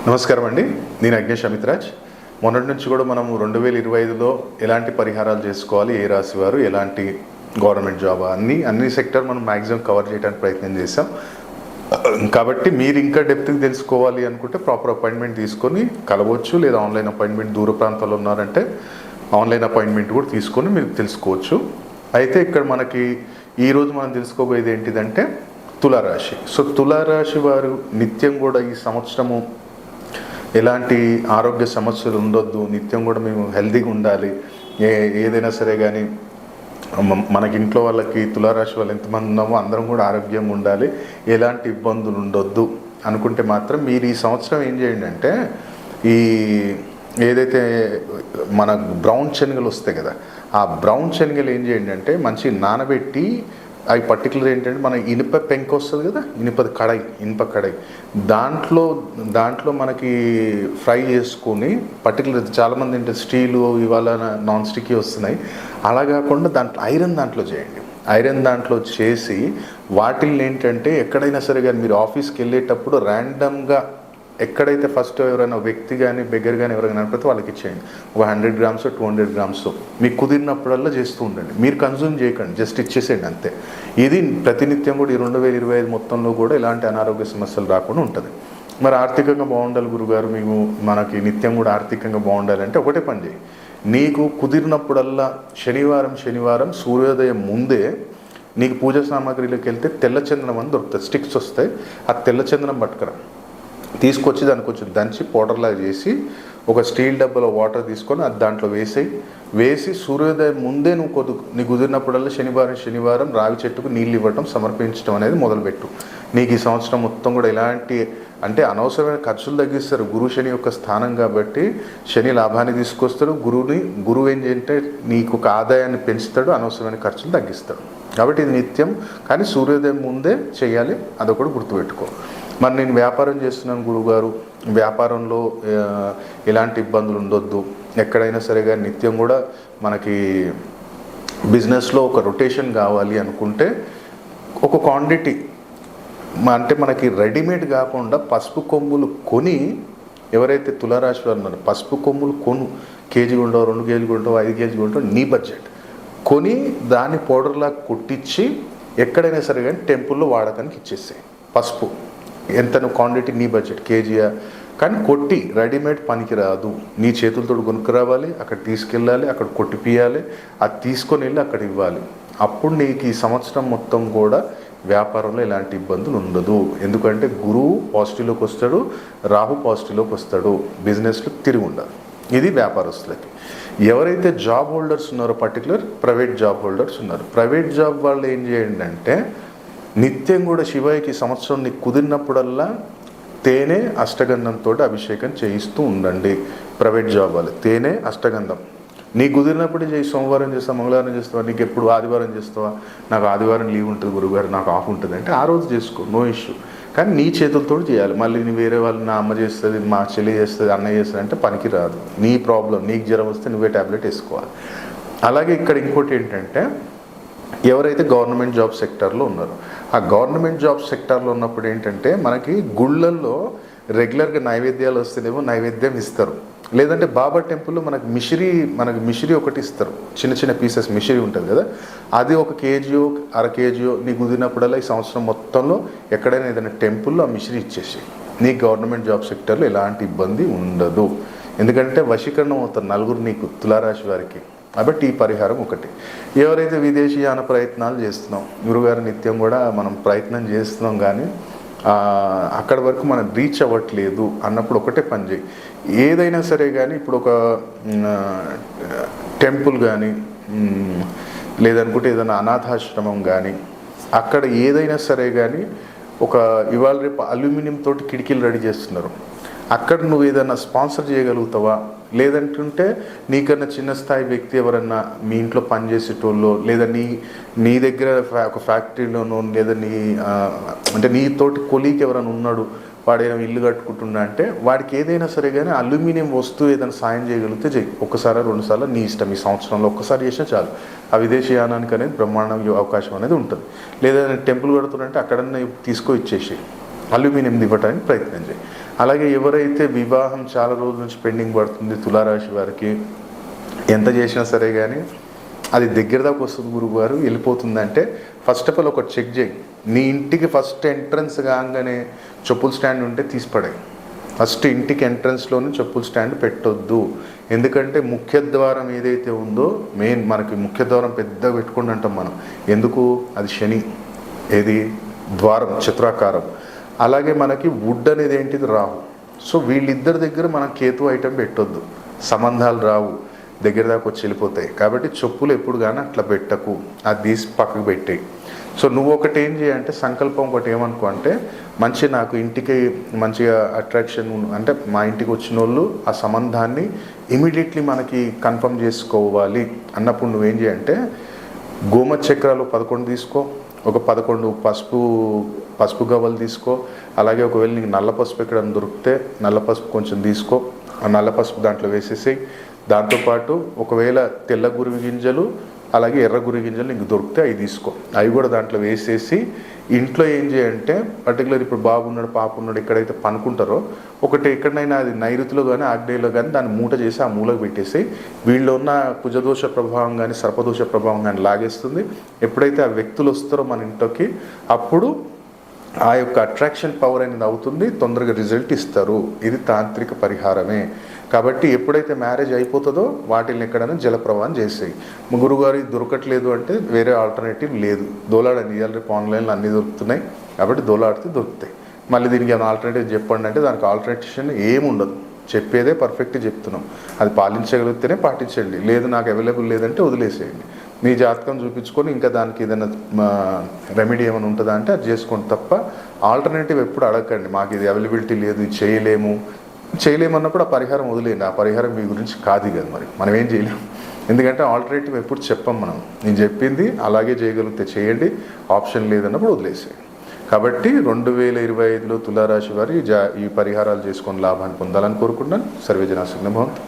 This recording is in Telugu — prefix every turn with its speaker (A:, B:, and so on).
A: నమస్కారం అండి. నేను అగ్నేష్ అమిత్రాజ్. మొన్నటి నుంచి కూడా మనము 2025లో ఎలాంటి పరిహారాలు చేసుకోవాలి, ఏ రాశి వారు ఎలాంటి గవర్నమెంట్ జాబ్ అన్ని సెక్టర్ మనం మ్యాక్సిమం కవర్ చేయడానికి ప్రయత్నం చేసాం. కాబట్టి మీరు ఇంకా డెప్త్గా తెలుసుకోవాలి అనుకుంటే ప్రాపర్ అపాయింట్మెంట్ తీసుకొని కలవచ్చు, లేదా ఆన్లైన్ అపాయింట్మెంట్ దూర ప్రాంతాల్లో ఉన్నారంటే ఆన్లైన్ అపాయింట్మెంట్ కూడా తీసుకొని మీరు తెలుసుకోవచ్చు. అయితే ఇక్కడ మనకి ఈరోజు మనం తెలుసుకోబోయేది ఏంటిదంటే తులారాశి. సో తులారాశి వారు నిత్యం కూడా ఈ సంవత్సరము ఎలాంటి ఆరోగ్య సమస్యలు ఉండొద్దు, నిత్యం కూడా మేము హెల్తీగా ఉండాలి, ఏదైనా సరే కానీ మనకి ఇంట్లో వాళ్ళకి తులారాశి వాళ్ళు ఎంతమంది ఉన్నామో అందరం కూడా ఆరోగ్యంగా ఉండాలి, ఎలాంటి ఇబ్బందులు ఉండొద్దు అనుకుంటే మాత్రం మీరు ఈ సంవత్సరం ఏం చేయండి అంటే ఈ ఏదైతే మన బ్రౌన్ శనగలు వస్తాయి కదా, ఆ బ్రౌన్ శనగలు ఏం చేయండి అంటే మంచి నానబెట్టి అవి పర్టికులర్ ఏంటంటే మన ఇనుప పెంక వస్తుంది కదా, ఇనుప కడాయి దాంట్లో మనకి ఫ్రై చేసుకొని పర్టికులర్ చాలామంది ఏంటంటే స్టీలు ఇవాళ నాన్ స్టిక్కీ వస్తున్నాయి, అలా కాకుండా దాంట్లో చేయండి. ఐరన్ దాంట్లో చేసి వాటిల్ని ఏంటంటే ఎక్కడైనా సరే కానీ మీరు ఆఫీస్కి వెళ్ళేటప్పుడు ర్యాండమ్గా ఎక్కడైతే ఫస్ట్ ఎవరైనా వ్యక్తి కానీ బెగ్గర కానీ ఎవరైనా కనపడితే వాళ్ళకి ఇచ్చేయండి. ఒక 100 గ్రామ్స్ 200 గ్రామ్స్ మీకు కుదిరినప్పుడల్లా చేస్తూ ఉండండి. మీరు కన్జ్యూమ్ చేయకండి, జస్ట్ ఇచ్చేసేయండి అంతే. ఇది ప్రతినిత్యం కూడా ఈ 2025 మొత్తంలో కూడా ఎలాంటి అనారోగ్య సమస్యలు రాకుండా ఉంటుంది. మరి ఆర్థికంగా బాగుండాలి గురుగారు, మనకి నిత్యం కూడా ఆర్థికంగా బాగుండాలంటే ఒకటే పని చేయి. నీకు కుదిరినప్పుడల్లా శనివారం సూర్యోదయం ముందే నీకు పూజా సామాగ్రిలోకి వెళ్తే తెల్లచందనం అని దొరుకుతుంది, స్టిక్స్ వస్తాయి. ఆ తెల్లచందనం పట్టుకురా, తీసుకొచ్చి దానికి కొంచెం దంచి పౌడర్లాగా చేసి ఒక స్టీల్ డబ్బాలో వాటర్ తీసుకొని అది దాంట్లో వేసి సూర్యోదయం ముందే నీకు కుదిరినప్పుడల్లా శనివారం రావి చెట్టుకు నీళ్ళు ఇవ్వటం సమర్పించడం అనేది మొదలుపెట్టు. నీకు ఈ సంవత్సరం మొత్తం కూడా ఎలాంటి అంటే అనవసరమైన ఖర్చులు తగ్గిస్తారు. శని యొక్క స్థానం కాబట్టి శని లాభాన్ని తీసుకొస్తాడు. గురువు ఏం చేయంటే నీకు ఒక ఆదాయాన్ని పెంచుతాడు, అనవసరమైన ఖర్చులు తగ్గిస్తాడు. కాబట్టి ఇది నిత్యం కానీ సూర్యోదయం ముందే చేయాలి, అదొకటి గుర్తుపెట్టుకో. మరి నేను వ్యాపారం చేస్తున్నాను గురువుగారు, వ్యాపారంలో ఎలాంటి ఇబ్బందులు ఉండొద్దు, ఎక్కడైనా సరే కానీ నిత్యం కూడా మనకి బిజినెస్లో ఒక రొటేషన్ కావాలి అనుకుంటే ఒక క్వాంటిటీ అంటే మనకి రెడీమేడ్ కాకుండా పసుపు కొమ్ములు కొని, ఎవరైతే తులారాశి వారు ఉన్నారో పసుపు కొమ్ములు కేజీ కొంటావు, 2 కేజీలు కొంటావు, 5 కేజీలు కొంటావు, నీ బడ్జెట్ కొని దాన్ని పౌడర్లా కొట్టించి ఎక్కడైనా సరే కానీ టెంపుల్లో వాడకానికి ఇచ్చేసాయి. పసుపు ఎంత క్వాంటిటీ నీ బడ్జెట్ కేజీయా, కానీ కొట్టి రెడీమేడ్ పనికి రాదు. నీ చేతులతో కొనుక్కు రావాలి, అక్కడ తీసుకెళ్ళాలి, అక్కడ కొట్టిపియాలి, అది తీసుకొని వెళ్ళి అక్కడ ఇవ్వాలి. అప్పుడు నీకు ఈ సంవత్సరం మొత్తం కూడా వ్యాపారంలో ఎలాంటి ఇబ్బందులు ఉండదు. ఎందుకంటే గురువు పాజిటివ్లోకి వస్తాడు, రాహు పాజిటివ్లోకి వస్తాడు, బిజినెస్లో తిరిగి ఉండదు. ఇది వ్యాపారస్తులకి. ఎవరైతే జాబ్ హోల్డర్స్ ఉన్నారో పర్టికులర్ ప్రైవేట్ జాబ్ హోల్డర్స్ ఉన్నారు, ప్రైవేట్ జాబ్ వాళ్ళు ఏం చేయండి అంటే నిత్యం కూడా శివయ్యకి సంవత్సరం నీకు కుదిరినప్పుడల్లా తేనె అష్టగంధంతో అభిషేకం చేయిస్తూ ఉండండి. ప్రైవేట్ జాబ్ వాళ్ళు తేనె అష్టగంధం నీకు కుదిరినప్పుడు చేయి. సోమవారం చేస్తావా, మంగళవారం చేస్తావా, నీకు ఎప్పుడు ఆదివారం చేస్తావా, నాకు ఆదివారం లీవ్ ఉంటుంది గురుగారు, నాకు ఆఫ్ ఉంటుంది అంటే ఆ రోజు చేసుకో, నో ఇష్యూ. కానీ నీ చేతులతో చేయాలి. మళ్ళీ నీ వేరే వాళ్ళు నా అమ్మ చేస్తుంది, మా చెల్లి చేస్తుంది, అన్నయ్య చేస్తుంది అంటే పనికి రాదు. నీ ప్రాబ్లం, నీకు జ్వరం వస్తే నువ్వే ట్యాబ్లెట్ వేసుకోవాలి. అలాగే ఇక్కడ ఇంకోటి ఏంటంటే ఎవరైతే గవర్నమెంట్ జాబ్ సెక్టార్లో ఉన్నారో ఆ గవర్నమెంట్ జాబ్ సెక్టార్లో ఉన్నప్పుడు ఏంటంటే మనకి గుళ్ళల్లో రెగ్యులర్గా నైవేద్యాలు వస్తేనేమో నైవేద్యం ఇస్తారు, లేదంటే బాబా టెంపుల్లో మనకు మిషరీ ఒకటి ఇస్తారు, చిన్న పీసెస్ మిషరీ ఉంటుంది కదా, అది 1 కేజీయో 1/2 కేజీయో నీకు కుదిరినప్పుడల్లా ఈ సంవత్సరం మొత్తంలో ఎక్కడైనా ఏదైనా టెంపుల్లో ఆ మిషరీ ఇచ్చేసి నీకు గవర్నమెంట్ జాబ్ సెక్టార్లో ఎలాంటి ఇబ్బంది ఉండదు. ఎందుకంటే వశీకరణం అవుతారు నలుగురు నీకు తులారాశి వారికి. కాబట్టి ఈ పరిహారం ఒకటి. ఎవరైతే విదేశీయాన ప్రయత్నాలు చేస్తున్నాం, గురుగారు నిత్యం కూడా మనం ప్రయత్నం చేస్తున్నాం కానీ అక్కడ వరకు మనం రీచ్ అవ్వట్లేదు అన్నప్పుడు ఒకటే పని చేయి. ఏదైనా సరే కానీ ఇప్పుడు ఒక టెంపుల్ కానీ లేదనుకుంటే ఏదైనా అనాథాశ్రమం కానీ అక్కడ ఏదైనా సరే కానీ ఇవాళ రేపు అల్యూమినియం తోటి కిటికీలు రెడీ చేస్తున్నారు, అక్కడ నువ్వు ఏదైనా స్పాన్సర్ చేయగలుగుతావా, లేదంటుంటే నీకన్నా చిన్న స్థాయి వ్యక్తి ఎవరన్నా మీ ఇంట్లో పనిచేసేటోళ్ళు, లేదా నీ దగ్గర ఒక ఫ్యాక్టరీలోనో, లేదా అంటే నీతోటి కొలీగ్ ఎవరైనా ఉన్నాడు, వాడు ఏదైనా ఇల్లు కట్టుకుంటున్నా అంటే వాడికి ఏదైనా సరే కానీ అల్యూమినియం వస్తువు ఏదైనా సాయం చేయగలిగితే చెయ్యి. 1-2 సార్లు నీ ఇష్టం, ఈ సంవత్సరంలో ఒక్కసారి చేసినా చాలు. ఆ విదేశీయానానికి అనేది బ్రహ్మాండం అవకాశం అనేది ఉంటుంది. లేదా టెంపుల్ కడుతున్నంటే అక్కడన్నా తీసుకొని ఇచ్చేసి అల్యూమినియం ఇవ్వడానికి ప్రయత్నం చేయి. అలాగే ఎవరైతే వివాహం చాలా రోజుల నుంచి పెండింగ్ పడుతుంది తులారాశి వారికి, ఎంత చేసినా సరే కానీ అది దగ్గర దాకా వస్తుంది గురువు గారు, వెళ్ళిపోతుందంటే ఫస్ట్ ఆఫ్ ఆల్ ఒక చెక్ చేయి. నీ ఇంటికి ఫస్ట్ ఎంట్రన్స్ కాగానే చెప్పుల స్టాండ్ ఉంటే తీసిపడాయి. ఫస్ట్ ఇంటికి ఎంట్రన్స్లోనే చెప్పుల స్టాండ్ పెట్టొద్దు. ఎందుకంటే ముఖ్య ద్వారం ఏదైతే ఉందో, మెయిన్ మనకి ముఖ్య ద్వారం పెద్దగా పెట్టుకుని అంటాం మనం. ఎందుకు? అది శని, ఏది ద్వారం చతురాకారం. అలాగే మనకి వుడ్ అనేది ఏంటిది? రాహు. సో వీళ్ళిద్దరి దగ్గర మనం కేతు ఐటెం పెట్టొద్దు, సంబంధాలు రావు, దగ్గర దాకా వచ్చి వెళ్ళిపోతాయి. కాబట్టి చెప్పులు ఎప్పుడు కానీ అట్లా పెట్టకు, అది తీసి పక్కకు పెట్టేయి. సో నువ్వు ఒకటి ఏం చేయంటే సంకల్పం ఒకటి ఏమనుకో అంటే, మంచి నాకు ఇంటికి మంచిగా అట్రాక్షన్ అంటే మా ఇంటికి వచ్చిన వాళ్ళు ఆ సంబంధాన్ని ఇమీడియట్లీ మనకి కన్ఫర్మ్ చేసుకోవాలి అన్నప్పుడు నువ్వేం చేయంటే గోమతి చక్రాలు 11 తీసుకో, ఒక 11 పసుపు గవ్వలు తీసుకో. అలాగే ఒకవేళ నీకు నల్ల పసుపు ఎక్కడ దొరికితే నల్ల పసుపు కొంచెం తీసుకో, ఆ నల్ల పసుపు దాంట్లో వేసేసి, దాంతోపాటు ఒకవేళ తెల్ల గురువి గింజలు అలాగే ఎర్ర గురువి గింజలు నీకు దొరికితే అవి తీసుకో, అవి కూడా దాంట్లో వేసేసి ఇంట్లో ఏం చేయంటే పర్టికులర్ ఇప్పుడు బాబు ఉన్నాడు పాప ఉన్నాడు ఎక్కడైతే పనుకుంటారో ఒకటి ఎక్కడైనా అది నైరుతిలో కానీ ఆగ్నేయలో కానీ దాన్ని మూట చేసి ఆ మూలకు పెట్టేసి వీళ్ళు ఉన్న కుజదోష ప్రభావం కానీ సర్పదోష ప్రభావం కానీ లాగేస్తుంది. ఎప్పుడైతే ఆ వ్యక్తులు వస్తారో మన ఇంట్లోకి అప్పుడు ఆ యొక్క అట్రాక్షన్ పవర్ అనేది అవుతుంది, తొందరగా రిజల్ట్ ఇస్తారు. ఇది తాంత్రిక పరిహారమే. కాబట్టి ఎప్పుడైతే మ్యారేజ్ అయిపోతుందో వాటిని ఎక్కడైనా జలప్రవాహం చేసేయి. గురుగారు దొరకట్లేదు అంటే వేరే ఆల్టర్నేటివ్ లేదు, దోలాడని. ఇవాళ రేపు ఆన్లైన్లో అన్నీ దొరుకుతున్నాయి కాబట్టి దోలాడితే దొరుకుతాయి. మళ్ళీ దీనికి ఏమైనా ఆల్టర్నేటివ్ చెప్పండి అంటే దానికి ఆల్టర్నేషన్ ఏముండదు, చెప్పేదే పర్ఫెక్ట్ చెప్తున్నాం. అది పాలించగలిగితేనే పాటించండి, లేదు నాకు అవైలబుల్ లేదంటే వదిలేసేయండి. మీ జాతకం చూపించుకొని ఇంకా దానికి ఏదైనా రెమెడీ ఏమైనా ఉంటుందా అంటే అది చేసుకోండి తప్ప ఆల్టర్నేటివ్ ఎప్పుడు అడగండి. మాకు ఇది అవైలబిలిటీ లేదు, ఇది చేయలేమన్నప్పుడు ఆ పరిహారం వదిలేయండి. ఆ పరిహారం మీ గురించి కాదు కదా, మరి మనం ఏం చేయలేము. ఎందుకంటే ఆల్టర్నేటివ్ ఎప్పుడు చెప్పం మనం. నేను చెప్పింది అలాగే చేయగలిగితే చేయండి, ఆప్షన్ లేదన్నప్పుడు వదిలేసేయండి. కాబట్టి 2025లో తులారాశి వారు ఈ పరిహారాలు చేసుకొని లాభాన్ని పొందాలని కోరుకుంటున్నాను. సర్వేజన సుఖినో భవంతు.